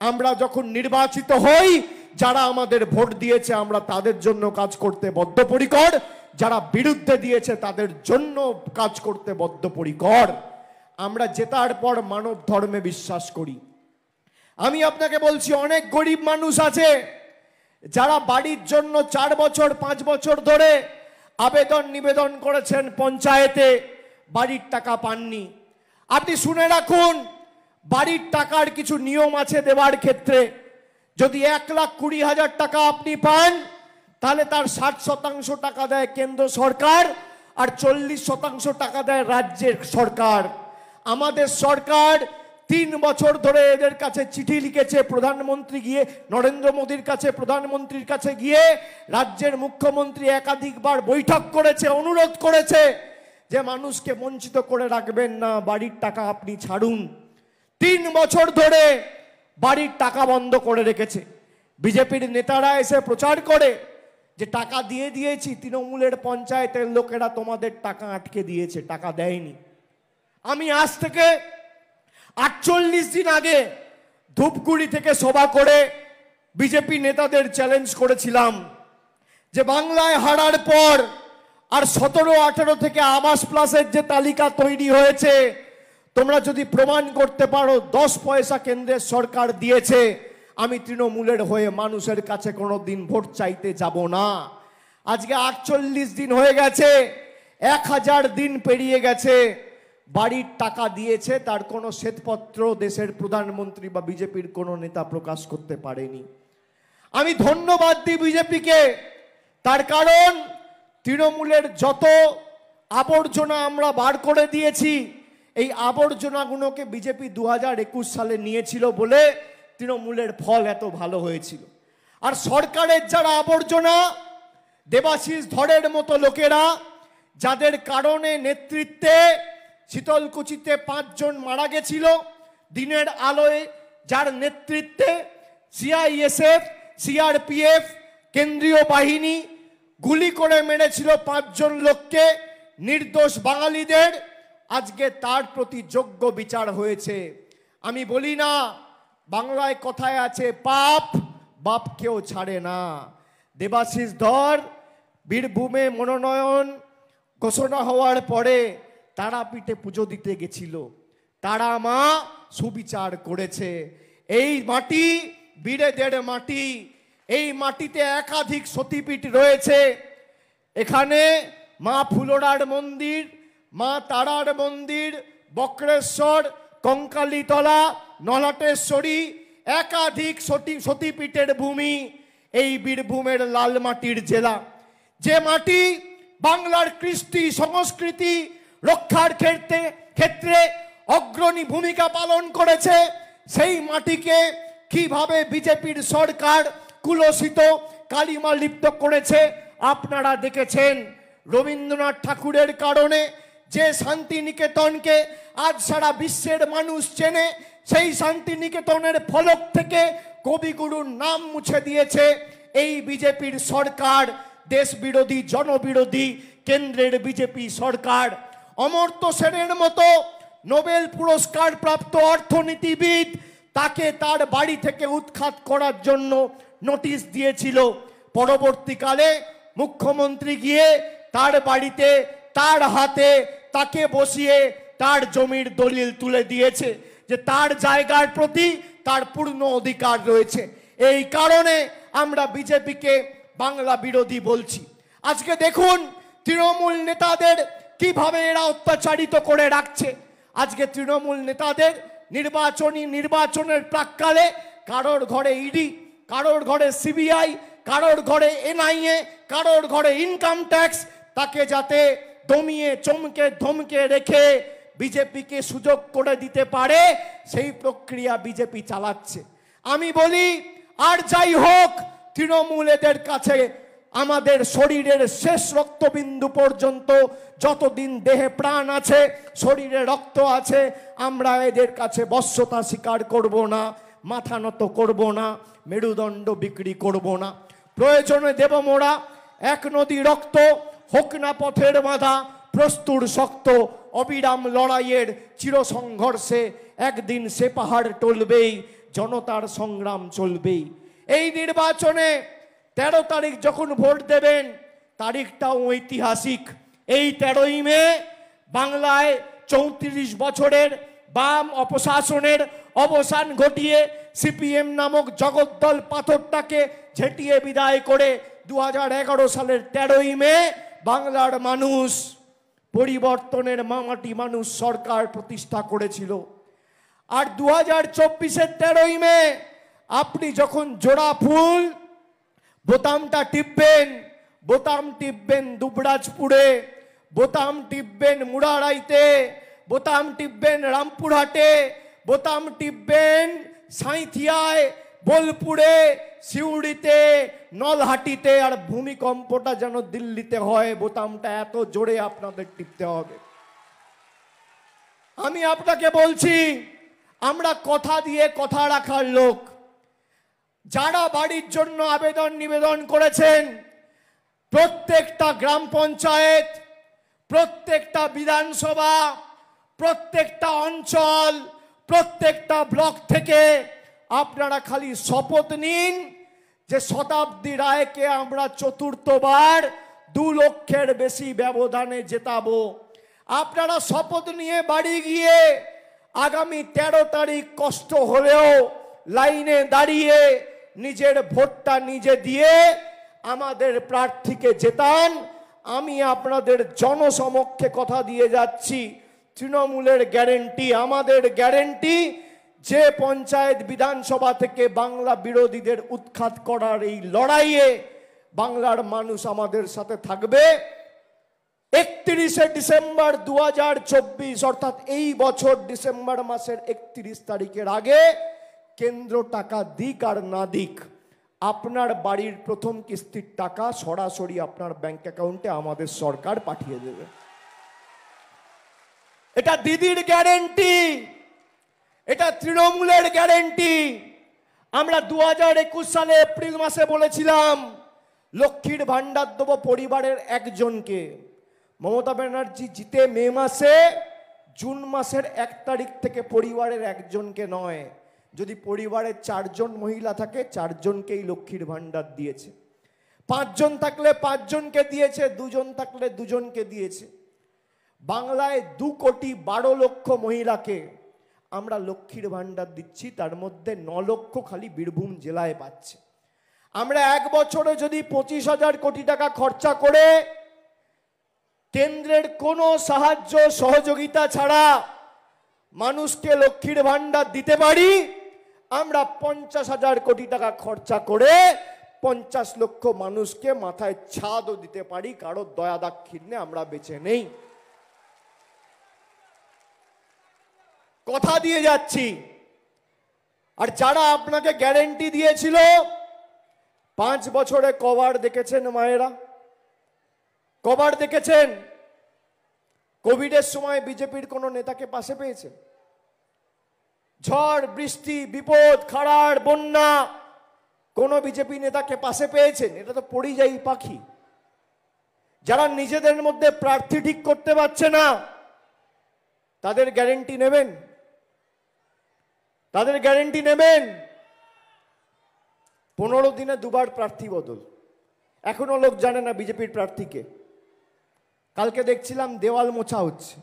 আমরা যখন নির্বাচিত হই, যারা আমাদের ভোট দিয়েছে আমরা তাদের জন্য কাজ করতে বদ্ধপরিকর, যারা বিরুদ্ধে দিয়েছে তাদের জন্য কাজ করতে বদ্ধপরিকর। আমরা জেতার পর মানব ধর্মে বিশ্বাস করি। আমি আপনাকে বলছি, অনেক গরিব মানুষ আছে যারা বাড়ির জন্য 4 বছর 5 বছর ধরে আবেদন নিবেদন করেছেন পঞ্চায়েতে, বাড়ির টাকা পাননি। আপনি শুনে রাখুন, বাড়ির টাকার কিছু নিয়ম আছে দেওয়ার ক্ষেত্রে। যদি 1,20,000 টাকা আপনি পান, তাহলে তার 60% টাকা দেয় কেন্দ্র সরকার আর 40% টাকা দেয় রাজ্যের সরকার। আমাদের সরকার 3 বছর ধরে এদের কাছে চিঠি লিখেছে, প্রধানমন্ত্রী গিয়ে নরেন্দ্র মোদীর কাছে, প্রধানমন্ত্রীর কাছে গিয়ে রাজ্যের মুখ্যমন্ত্রী একাধিকবার বৈঠক করেছে, অনুরোধ করেছে যে মানুষকে বঞ্চিত করে রাখবেন না, বাড়ির টাকা আপনি ছাড়ুন। 3 বছর ধরে বাড়ির টাকা বন্ধ করে রেখেছে। বিজেপির নেতারা এসে প্রচার করে যে টাকা দিয়ে দিয়েছি, তৃণমূলের পঞ্চায়েতের লোকেরা তোমাদের টাকা আটকে দিয়েছে, টাকা দেয়নি। আমি আজ থেকে 48 দিন আগে ধূপগুড়ি থেকে সভা করে বিজেপি নেতাদের চ্যালেঞ্জ করেছিলাম যে বাংলায় হারার পর আর 17-18 থেকে আবাস প্লাসের যে তালিকা তৈরি হয়েছে, তোমরা যদি প্রমাণ করতে পারো 10 পয়সা কেন্দ্রের সরকার দিয়েছে, আমি তৃণমূলের হয়ে মানুষের কাছে কোনোদিন ভোট চাইতে যাব না। আজকে 48 দিন হয়ে গেছে, 1000 দিন পেরিয়ে গেছে, বাড়ির টাকা দিয়েছে তার কোনো শ্বেতপত্র দেশের প্রধানমন্ত্রী বা বিজেপির কোনো নেতা প্রকাশ করতে পারেনি। আমি ধন্যবাদ দিই বিজেপিকে, তার কারণ তৃণমূলের যত আবর্জনা আমরা বার করে দিয়েছি, এই আবর্জনাগুলোকে বিজেপি 2021 সালে নিয়েছিল বলে তৃণমূলের ফল এত ভালো হয়েছিল। আর সরকারের যারা আবর্জনা, দেবাশিস ধরের মতো লোকেরা, যাদের কারণে নেতৃত্বে শীতলকুচিতে 5 জন মারা গেছিল দিনের আলোয়, যার নেতৃত্বে সিআইএসএফ, সিআরপিএফ, কেন্দ্রীয় বাহিনী গুলি করে মেরেছিল 5 জন লোককে, নির্দোষ বাঙালিদের, আজকে তার প্রতি যোগ্য বিচার হয়েছে। আমি বলি না, বাংলায় কথায় আছে, পাপ বাপ কেউ ছাড়ে না। দেবাশিস ধর বীরভূমে মনোনয়ন ঘোষণা হওয়ার পরে তারাপীঠে পুজো দিতে গেছিল, তারা মা সুবিচার করেছে। এই মাটি বীরেদের মাটি, এই মাটিতে একাধিক সতীপীঠ রয়েছে। এখানে মা ফুলোরার মন্দির, মা তারার মন্দির, বক্রেশ্বর, কঙ্কালীতলা, নলাটেশ্বরী, একাধিক সতীপীঠের ভূমি এই বীরভূমের লাল মাটির জেলা। যে মাটি বাংলার কৃষ্টি সংস্কৃতি রক্ষার ক্ষেত্রে অগ্রণী ভূমিকা পালন করেছে, সেই মাটিকে কিভাবে বিজেপির সরকার কুলসিত কালিমা লিপ্ত করেছে আপনারা দেখেছেন। রবীন্দ্রনাথ ঠাকুরের কারণে যে শান্তিনিকেতনকে আজ সারা বিশ্বের মানুষ চেনে, সেই শান্তিনিকেতনের ফলক থেকে কবিগুরুর নাম মুছে দিয়েছে এই বিজেপির সরকার, দেশ বিরোধী জনবিরোধী কেন্দ্রের বিজেপি সরকার। অমর্ত্য সেনের মতো নোবেল পুরস্কার প্রাপ্ত অর্থনীতিবিদ, তাকে তার বাড়ি থেকে উৎখাত করার জন্য নোটিশ দিয়েছিল। পরবর্তীকালে মুখ্যমন্ত্রী গিয়ে তার বাড়িতে তার হাতে তাকে বসিয়ে তার জমির দলিল তুলে দিয়েছে যে তার জায়গার প্রতি তার পূর্ণ অধিকার রয়েছে। এই কারণে আমরা বিজেপিকে বাংলা বিরোধী বলছি। আজকে দেখুন তৃণমূল নেতাদের কিভাবে এরা অত্যাচারিত করে রাখছে। আজকে তৃণমূল নেতাদের নির্বাচনের প্রাক্কালে কারোর ঘরে ইডি, কারোর ঘরে সিবিআই, কারোর ঘরে এনআইএ, কারোর ঘরে ইনকাম ট্যাক্স, তাকে যাতে দমিয়ে চমকে ধমকে রেখে বিজেপিকে সুযোগ করে দিতে পারে, সেই প্রক্রিয়া বিজেপি চালাচ্ছে। আমি বলি, আর যাই হোক, তৃণমূল এদের কাছে আমাদের শরীরের শেষ রক্তবিন্দু পর্যন্ত, যতদিন দেহে প্রাণ আছে, শরীরে রক্ত আছে, আমরা এদের কাছে বশ্যতা স্বীকার করব না, মাথা নত করব না, মেরুদণ্ড বিক্রি করব না। প্রয়োজনে দেব মোরা 1 নদী রক্ত, হোক না পথের বাধা প্রস্তুর শক্ত, অবিরাম লড়াইয়ের চির সংঘর্ষে একদিন সে পাহাড় টলবেই, জনতার সংগ্রাম চলবেই। এই নির্বাচনে 13 তারিখ যখন ভোট দেবেন, তারিখটাও ঐতিহাসিক। এই 13ই মে বাংলায় 34 বছরের বাম অপশাসনের অবসান ঘটিয়ে সিপিএম নামক জগদ্দল পাথরটাকে ঝেঁটিয়ে বিদায় করে 2011 সালের 13ই মে বাংলার মানুষ পরিবর্তনের মামাটি মানুষ সরকার প্রতিষ্ঠা করেছিল। আর 2024-এর 13ই মে আপনি যখন জোড়া ফুল বোতামটা টিপবেন, বোতাম টিপবেন দুবরাজপুরে, বোতাম টিপবেন মুরারাইতে, বোতাম টিপবেন রামপুরহাটে, বোতাম টিপবেন সাঁইথিয়ায়, বোলপুরে, সিউড়িতে, নলহাটিতে, আর ভূমিকম্পটা যেন দিল্লিতে হয়, বোতামটা এত জোরে আপনাদের টিপতে হবে। আমি আপনাকে বলছি, আমরা কথা দিয়ে কথা রাখার লোক। যারা বাড়ির জন্য আবেদন নিবেদন করেছেন, প্রত্যেকটা গ্রাম পঞ্চায়েত, প্রত্যেকটা বিধানসভা, প্রত্যেকটা অঞ্চল, প্রত্যেকটা ব্লক থেকে আপনারা খালি শপথ নিন যে শতাব্দী রায়কে আমরা চতুর্থবার 2 লক্ষের বেশি ব্যবধানে জেতাবো। আপনারা শপথ নিয়ে বাড়ি গিয়ে আগামী 13 তারিখ কষ্ট হলেও লাইনে দাঁড়িয়ে নিজের ভোটটা নিজে দিয়ে আমাদের প্রার্থীকে জেতান। আমি আপনাদের জনসমক্ষে কথা দিয়ে যাচ্ছি, তৃণমূলের গ্যারেন্টি, আমাদের গ্যারেন্টি, যে পঞ্চায়েত বিধানসভা থেকে বাংলা বিরোধীদের উৎখাত করার এই লড়াইয়ে বাংলার মানুষ আমাদের সাথে থাকবে। 31শে ডিসেম্বর 2024 অর্থাৎ এই বছর ডিসেম্বর মাসের 31 তারিখের আগে কেন্দ্র টাকা দিক আর না দিক, আপনার বাড়ির প্রথম কিস্তির টাকা সরাসরি আপনার ব্যাংক অ্যাকাউন্টে আমাদের সরকার পাঠিয়ে দেবে। এটা দিদির গ্যারেন্টি, এটা তৃণমূলের গ্যারেন্টি। আমরা 2021 সালে এপ্রিল মাসে বলেছিলাম লক্ষ্মীর ভান্ডার দেবো পরিবারের একজনকে। মমতা ব্যানার্জি জিতে মে মাসে, জুন মাসের 1 তারিখ থেকে পরিবারের একজনকে নয়, যদি পরিবারে 4 জন মহিলা থাকে 4 জনকেই লক্ষ্মীর ভান্ডার দিয়েছে, 5 জন থাকলে 5 জনকে দিয়েছে, 2 জন থাকলে 2 জনকে দিয়েছে। বাংলায় 2,12,00,000 মহিলাকে আমরা লক্ষ্মীর ভান্ডার দিচ্ছি, তার মধ্যে 9 লক্ষ খালি বীরভূম জেলায় পাচ্ছে। আমরা 1 বছরে যদি 25,000 কোটি টাকা খরচা করে কেন্দ্রের কোনো সাহায্য সহযোগিতা ছাড়া মানুষকে লক্ষ্মীর ভান্ডার দিতে পারি, আমরা 50,000 কোটি টাকা খরচা করে 50 লক্ষ মানুষকে মাথায় ছাদও দিতে পারি। কারো দয়া দাক্ষিণ্যে আমরা বেঁচে নেই, কথা দিয়ে যাচ্ছি। আর যারা আপনাকে গ্যারেন্টি দিয়েছিল, 5 বছরে কবার দেখেছেন মায়েরা? কবার দেখেছেন? কোভিডের সময় বিজেপির কোন নেতাকে পাশে পেয়েছেন? ঝড় বৃষ্টি বিপদ খাড়ার বন্যা কোন বিজেপি নেতাকে পাশে পেয়েছেন? এটা তো পরিযায়ী পাখি। যারা নিজেদের মধ্যে প্রার্থী ঠিক করতে পারছে না, তাদের গ্যারেন্টি নেবেন? তাদের গ্যারেন্টি নেবেন? 15 দিনে 2 বার প্রার্থী বদল, এখনো লোক জানে না বিজেপির প্রার্থীকে। কালকে দেখছিলাম দেওয়াল মোছা হচ্ছে,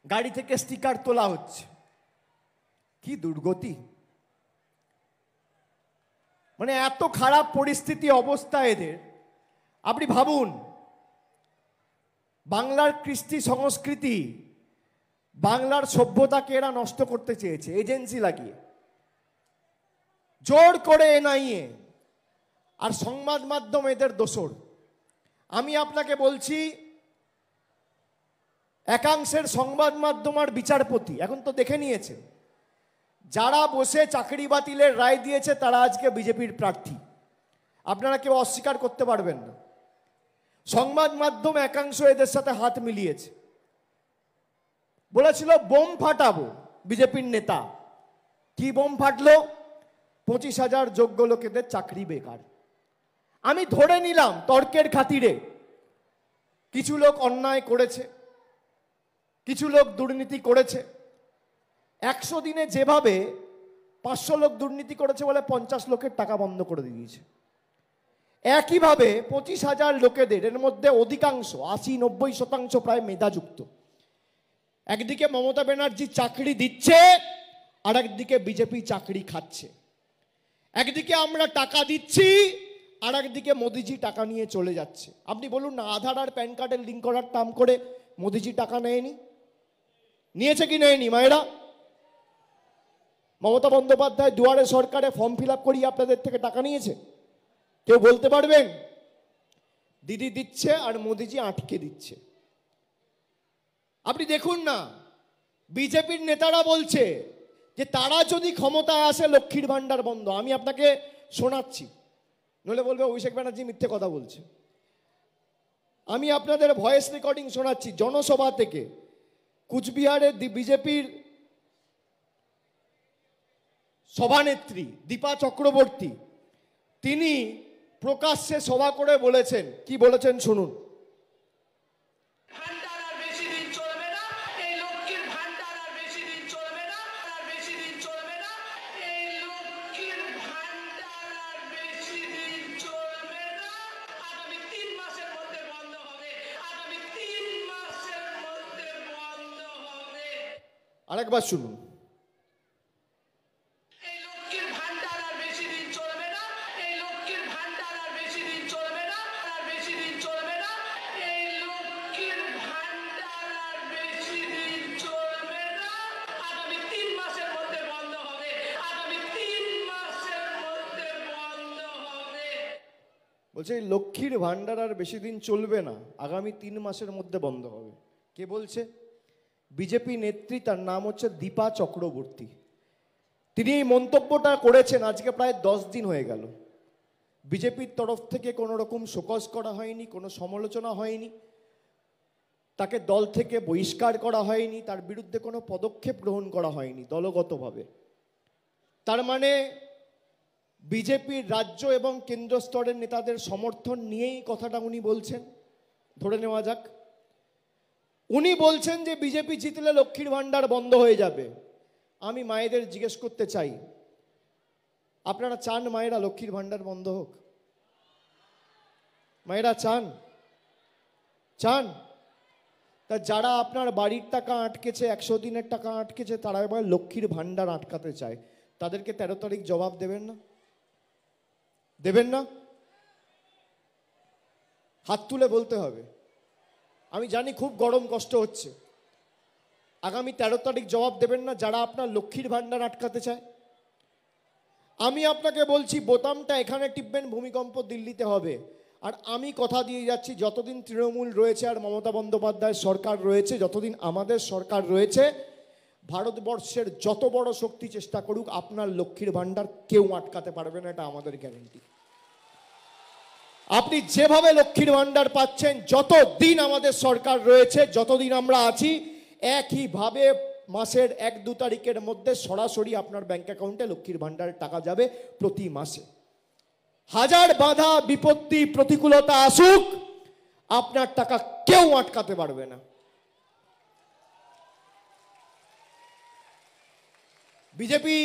গাড়ি থেকে স্টিকার তোলা হচ্ছে। কি দুর্গতি! মানে এত খারাপ পরিস্থিতি, অবস্থা এদের। আপনি ভাবুন, বাংলার কৃষ্টি সংস্কৃতি, বাংলার সভ্যতাকে এরা নষ্ট করতে চেয়েছে এজেন্সি লাগিয়ে, জোর করে এনআইএ, আর সংবাদ মাধ্যম এদের দোসর। আমি আপনাকে বলছি, একাংশের সংবাদ মাধ্যম আর বিচারপতি এখন তো দেখে নিয়েছে, যারা বসে চাকরি বাতিলের রায় দিয়েছে তারা আজকে বিজেপির প্রার্থী। আপনারা কেউ অস্বীকার করতে পারবেন না। সংবাদ মাধ্যম একাংশ এদের সাথে হাত মিলিয়েছে, বলেছিল বোম ফাটাবো বিজেপির নেতা। কি বোম ফাটলো? 25,000 যোগ্য লোকেদের চাকরি বেকার। আমি ধরে নিলাম তর্কের খাতিরে কিছু লোক অন্যায় করেছে, কিছু লোক দুর্নীতি করেছে। 100 দিনে যেভাবে 500 লোক দুর্নীতি করেছে বলে 50 লোকের টাকা বন্ধ করে দিয়েছে। একইভাবে 25,000 লোকেদের, এর মধ্যে অধিকাংশ 80-90% প্রায় মেধাযুক্ত। একদিকে মমতা ব্যানার্জি চাকরি দিচ্ছে, আর একদিকে বিজেপি চাকরি খাচ্ছে। একদিকে আমরা টাকা দিচ্ছি, আর একদিকে মোদিজি টাকা নিয়ে চলে যাচ্ছে। আপনি বলুন না, আধার আর প্যান কার্ডের লিঙ্ক করার নাম করে মোদিজি টাকা নেয়নি? নিয়েছে কি নেয়নি মায়েরা? মমতা বন্দ্যোপাধ্যায় দুয়ারে সরকারে ফর্ম ফিল আপ করিয়ে আপনাদের থেকে টাকা নিয়েছে? কেউ বলতে পারবেন? দিদি দিচ্ছে আর মোদিজি আটকে দিচ্ছে। আপনি দেখুন না, বিজেপির নেতারা বলছে যে তারা যদি ক্ষমতায় আসে লক্ষ্মীর ভান্ডার বন্ধ। আমি আপনাকে শোনাচ্ছি, নইলে বলবে অভিষেক ব্যানার্জি মিথ্যে কথা বলছে। আমি আপনাদের ভয়েস রেকর্ডিং শোনাচ্ছি জনসভা থেকে। কুচবিহারের বিজেপির সভানেত্রী দীপা চক্রবর্তী, তিনি প্রকাশ্যে সভা করে বলেছেন, কি বলেছেন শুনুন। আরেকবার শুনুন। বলছে লক্ষ্মীর ভান্ডার আর বেশি দিন চলবে না, আগামী 3 মাসের মধ্যে বন্ধ হবে। কে বলছে? বিজেপি নেত্রী, তার নাম হচ্ছে দীপা চক্রবর্তী। তিনি এই মন্তব্যটা করেছেন আজকে প্রায় 10 দিন হয়ে গেল। বিজেপির তরফ থেকে কোনো রকম শোকজ করা হয়নি, কোনো সমালোচনা হয়নি, তাকে দল থেকে বহিষ্কার করা হয়নি, তার বিরুদ্ধে কোনো পদক্ষেপ গ্রহণ করা হয়নি দলগতভাবে। তার মানে বিজেপির রাজ্য এবং কেন্দ্র স্তরের নেতাদের সমর্থন নিয়েই কথাটা উনি বলছেন, ধরে নেওয়া যাক। উনি বলছেন যে বিজেপি জিতলে লক্ষ্মীর ভান্ডার বন্ধ হয়ে যাবে। আমি মায়েদের জিজ্ঞেস করতে চাই, আপনারা চান মায়েরা লক্ষ্মীর ভান্ডার বন্ধ হোক? মায়েরা চান? চান? তা যারা আপনার বাড়ির টাকা আটকেছে, 100 দিনের টাকা আটকেছে, তারা এবার লক্ষ্মীর ভান্ডার আটকাতে চায়, তাদেরকে 13 তারিখ জবাব দেবেন না? দেবেন না? হাত তুলে বলতে হবে। আমি জানি খুব গরম, কষ্ট হচ্ছে। আগামী 13 তারিখ জবাব দেবেন না যারা আপনার লক্ষ্মীর ভান্ডার আটকাতে চায়? আমি আপনাকে বলছি, বোতামটা এখানে টিপবেন, ভূমিকম্প দিল্লিতে হবে। আর আমি কথা দিয়ে যাচ্ছি, যতদিন তৃণমূল রয়েছে আর মমতা বন্দ্যোপাধ্যায়ের সরকার রয়েছে, যতদিন আমাদের সরকার রয়েছে, ভারতবর্ষের যত বড় শক্তি চেষ্টা করুক, আপনার লক্ষ্মীর ভান্ডার কেউ আটকাতে পারবে না, এটা আমাদের গ্যারেন্টি। আপনি যেভাবে লক্ষ্মীর ভান্ডার পাচ্ছেন, যতদিন আমাদের সরকার রয়েছে, যতদিন আমরা আছি, একইভাবে মাসের 1-2 তারিখের মধ্যে সরাসরি আপনার ব্যাংক অ্যাকাউন্টে লক্ষ্মীর ভান্ডারের টাকা যাবে প্রতি মাসে। হাজার বাধা বিপত্তি প্রতিকূলতা আসুক, আপনার টাকা কেউ আটকাতে পারবে না। বিজেপি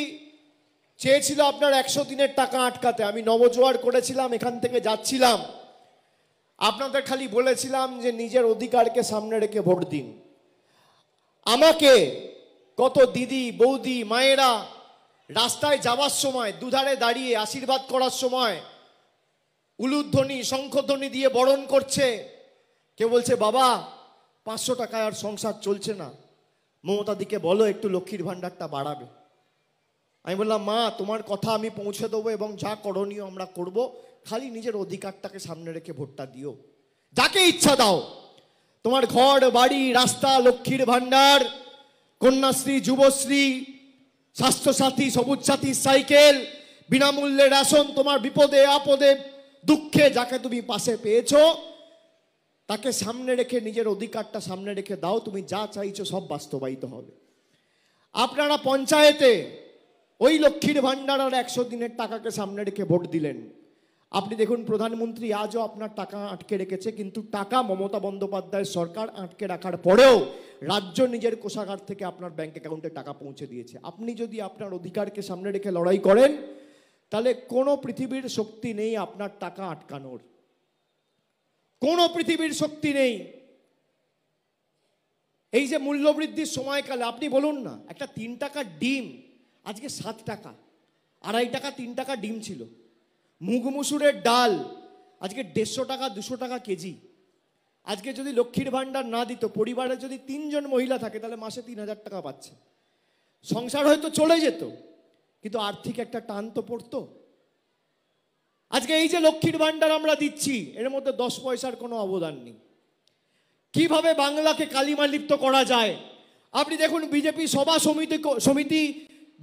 চেয়েছিল আপনার 100 দিনের টাকা আটকাতে। আমি নবজোয়ার করেছিলাম, এখান থেকে যাচ্ছিলাম, আপনাদের খালি বলেছিলাম যে নিজের অধিকারকে সামনে রেখে ভোট দিন। আমাকে কত দিদি বৌদি মায়েরা রাস্তায় যাওয়ার সময় দুধারে দাঁড়িয়ে আশীর্বাদ করার সময় উলুধ্বনি শঙ্খধ্বনি দিয়ে বরণ করছে। কেউ বলছে বাবা 500 টাকায় আর সংসার চলছে না, মমতা দিকে বলো একটু লক্ষ্মীর ভান্ডারটা বাড়াবে। আমি বললাম মা, তোমার কথা আমি পৌঁছে দেবো এবং যা করণীয় আমরা করব, খালি নিজের অধিকারটাকে সামনে রেখে ভোটটা দিও। যাকে ইচ্ছা দাও, তোমার ঘর বাড়ি রাস্তা, লক্ষ্মীর ভান্ডার, কন্যাশ্রী, যুবশ্রী, স্বাস্থ্যসাথী, সবুজ সাথী, সাইকেল, বিনামূল্যে রেশন, তোমার বিপদে আপদে দুঃখে যাকে তুমি পাশে পেয়েছো, তাকে সামনে রেখে নিজের অধিকারটা সামনে রেখে দাও, তুমি যা চাইছো সব বাস্তবায়িত হবে। আপনারা পঞ্চায়েতে ওই লক্ষ্মীর ভান্ডার আর 100 দিনের টাকাকে সামনে রেখে ভোট দিলেন। আপনি দেখুন প্রধানমন্ত্রী আজও আপনার টাকা আটকে রেখেছে, কিন্তু টাকা মমতা বন্দ্যোপাধ্যায়ের সরকার আটকে রাখার পরেও রাজ্য নিজের কোষাগার থেকে আপনার ব্যাংক অ্যাকাউন্টে টাকা পৌঁছে দিয়েছে। আপনি যদি আপনার অধিকারকে সামনে রেখে লড়াই করেন, তাহলে কোনো পৃথিবীর শক্তি নেই আপনার টাকা আটকানোর, কোনো পৃথিবীর শক্তি নেই। এই যে মূল্যবৃদ্ধির সময়কালে আপনি বলুন না, একটা 3 টাকার ডিম আজকে 7 টাকা, 2.5 টাকা 3 টাকা ডিম ছিল। মুগ মুসুরের ডাল আজকে 150 টাকা 200 টাকা কেজি। আজকে যদি লক্ষ্মীর ভাণ্ডার না দিত, পরিবারে যদি 3 জন মহিলা থাকে তাহলে মাসে 3000 টাকা পাচ্ছে, সংসার হয়তো চলে যেত, কিন্তু আর্থিক একটা টান তো পড়তো। আজকে এই যে লক্ষ্মীর ভাণ্ডার আমরা দিচ্ছি, এর মধ্যে 10 পয়সার কোনো অবদান নেই। কিভাবে বাংলাকে কালিমালিপ্ত করা যায় আপনি দেখুন। বিজেপি সভা সমিতি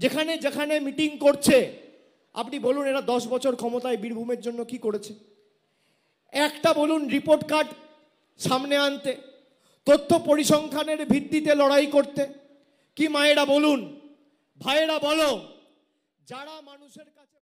যেখানে যেখানে মিটিং করছে, আপনি বলুন এরা 10 বছর ক্ষমতায় বীরভূমের জন্য কি করেছে? একটা বলুন রিপোর্ট কার্ড সামনে আনতে, তথ্য পরিসংখ্যানের ভিত্তিতে লড়াই করতে। কি মায়েরা বলুন, ভাইয়েরা বলো, যারা মানুষের কাছে